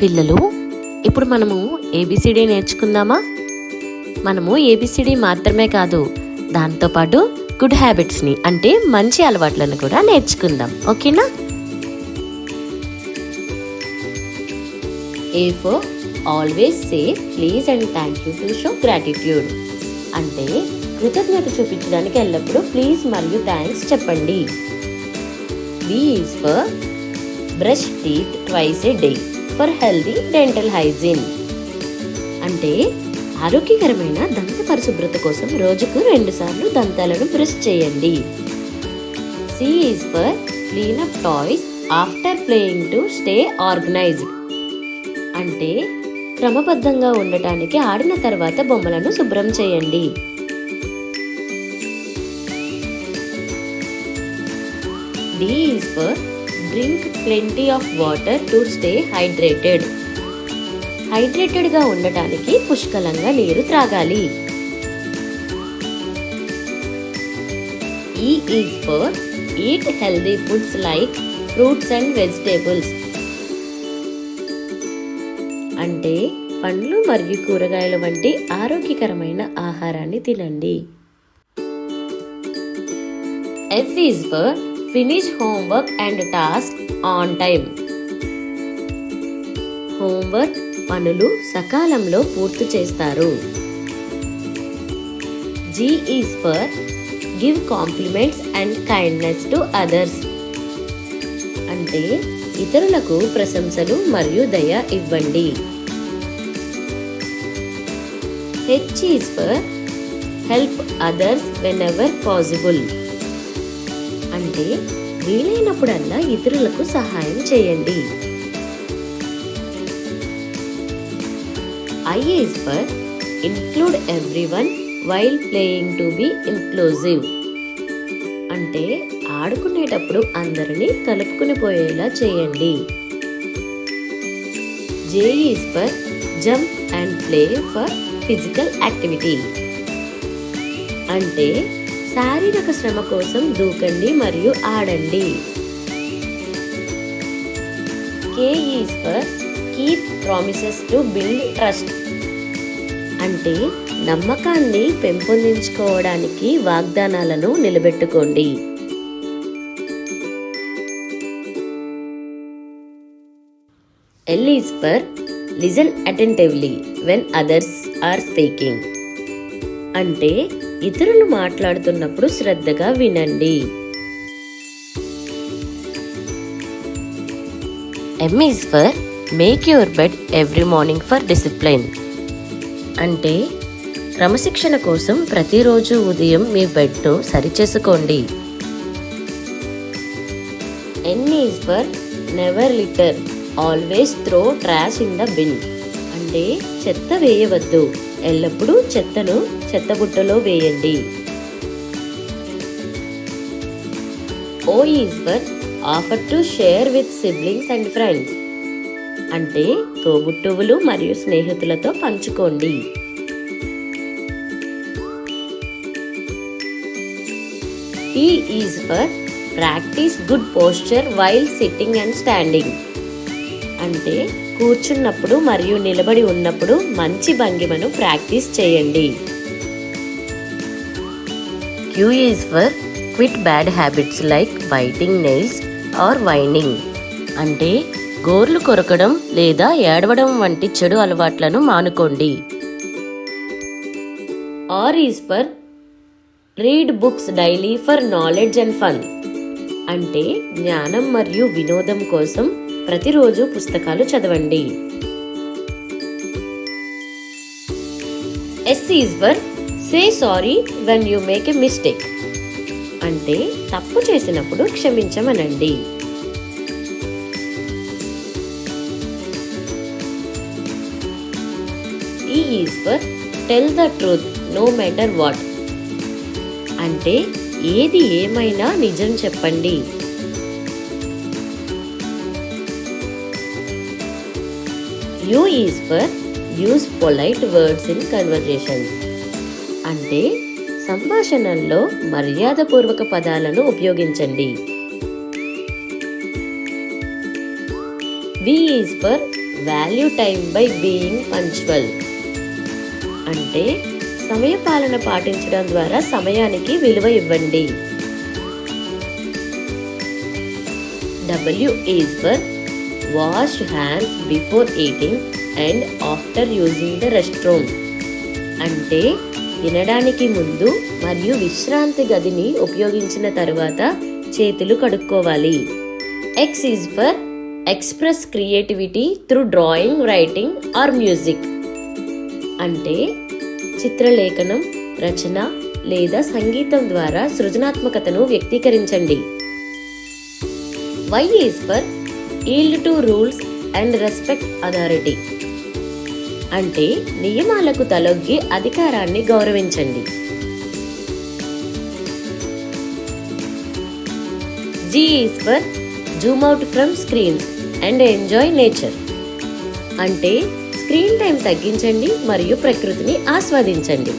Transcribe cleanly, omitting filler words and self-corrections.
పిల్లలు, ఇప్పుడు మనము ఏబిసిడి నేర్చుకుందామా? మనము ఏబిసిడి మాత్రమే కాదు, దాంతోపాటు గుడ్ హ్యాబిట్స్ని అంటే మంచి అలవాట్లను కూడా నేర్చుకుందాం. ఓకేనా? A for always say please and thank you to show gratitude. అంటే కృతజ్ఞత చూపించడానికి ఎల్లప్పుడూ ప్లీజ్ మరియు థ్యాంక్స్ చెప్పండి. B is for brush teeth twice a day for healthy dental hygiene. అంటే ఆరోగ్యకరమైన దంత పరిశుభ్రత కోసం రోజుకు 2 సార్లు దంతాలను బ్రష్ చేయండి. C is for clean up toys after playing to stay organised. అంటే క్రమబద్ధంగా ఉండటానికి ఆడిన తర్వాత బొమ్మలను శుభ్రం చేయండి. D is for drink plenty of water to stay hydrated. హైడ్రేటెడ్గా ఉండటానికి పుష్కలంగా నీరు త్రాగాలి. E is for eat healthy foods like fruits and vegetables. అంటే పండ్లు మరియు కూరగాయల వంటి ఆరోగ్యకరమైన ఆహారాన్ని తినండి. F is for finish homework and task on time. Homework పనులు సకాలంలో పూర్తి చేస్తారు. G is for give compliments and kindness to others. అంటే ఇతరులకు ప్రశంసలు మరియు దయ ఇవ్వండి. H is for help others whenever possible. అంటే వీలైనప్పుడల్లా ఇతరులకు సహాయం చేయండి. I is for include everyone while playing to be inclusive. అంటే ఆడుకునేటప్పుడు అందరినీ కలుపుకుని పోయేలా చేయండి. J is for jump and play for physical activity. అంటే శారీరక శ్రమ కోసం దూకండి మరియు ఆడండి. K is for keep promises to build trust. అంటే నమ్మకాన్ని పెంపొందించుకోవడానికి వాగ్దానాలను నిలబెట్టుకోండి. L is for listen attentively when others are speaking. అంటే ఇతరులు మాట్లాడుతున్నప్పుడు శ్రద్ధగా వినండి. M is for make your bed every morning for discipline. అంటే క్రమశిక్షణ కోసం ప్రతిరోజు ఉదయం మీ బెడ్ను సరిచేసుకోండి. N is for never litter always throw trash in the bin. అంటే చెత్త వేయవద్దు, ఎల్లప్పుడూ చెత్తను చెత్తబుట్టలో వేయండి. O is for offer to share with siblings and friends. అంటే తోబుట్టువులు మరియు స్నేహితులతో పంచుకోండి. P is for practice good posture while sitting and standing. అంటే కూర్చున్నప్పుడు మరియు నిలబడి ఉన్నప్పుడు మంచి భంగిమను ప్రాక్టీస్ చేయండి. Q is for quit bad habits like biting nails or whining. అంటే గోర్లు కొరకడం లేదా ఏడవడం వంటి చెడు అలవాట్లను మానుకోండి. R is for read books daily for knowledge and fun. అంటే జ్ఞానం మరియు వినోదం కోసం ప్రతిరోజు పుస్తకాలు చదవండి. S is for say sorry when you make a mistake. అంటే తప్పు చేసినప్పుడు క్షమించమనండి. T is for tell the truth no matter what. అంటే ఏది ఏమైనా నిజం చెప్పండి. U is for use polite words in conversations. అంటే సంభాషణల్లో మర్యాదపూర్వక పదాలను ఉపయోగించండి. V is for value time by being punctual. అంటే సమయపాలన పాటించడం ద్వారా సమయానికి విలువ ఇవ్వండి. W is for wash hands before eating and after using the restroom. అంటే తినడానికి ముందు మరియు విశ్రాంతి గదిని ఉపయోగించిన తర్వాత చేతులు కడుక్కోవాలి. X is for express creativity through drawing, writing or music. అంటే చిత్రలేఖనం, రచన లేదా సంగీతం ద్వారా సృజనాత్మకతను వ్యక్తీకరించండి. Y is for yield to rules and respect authority. అంటే నియమాలకు తలొగ్గి అధికారాన్ని గౌరవించండి. G is for zoom out from screens and enjoy nature. అంటే స్క్రీన్ టైం తగ్గించండి మరియు ప్రకృతిని ఆస్వాదించండి.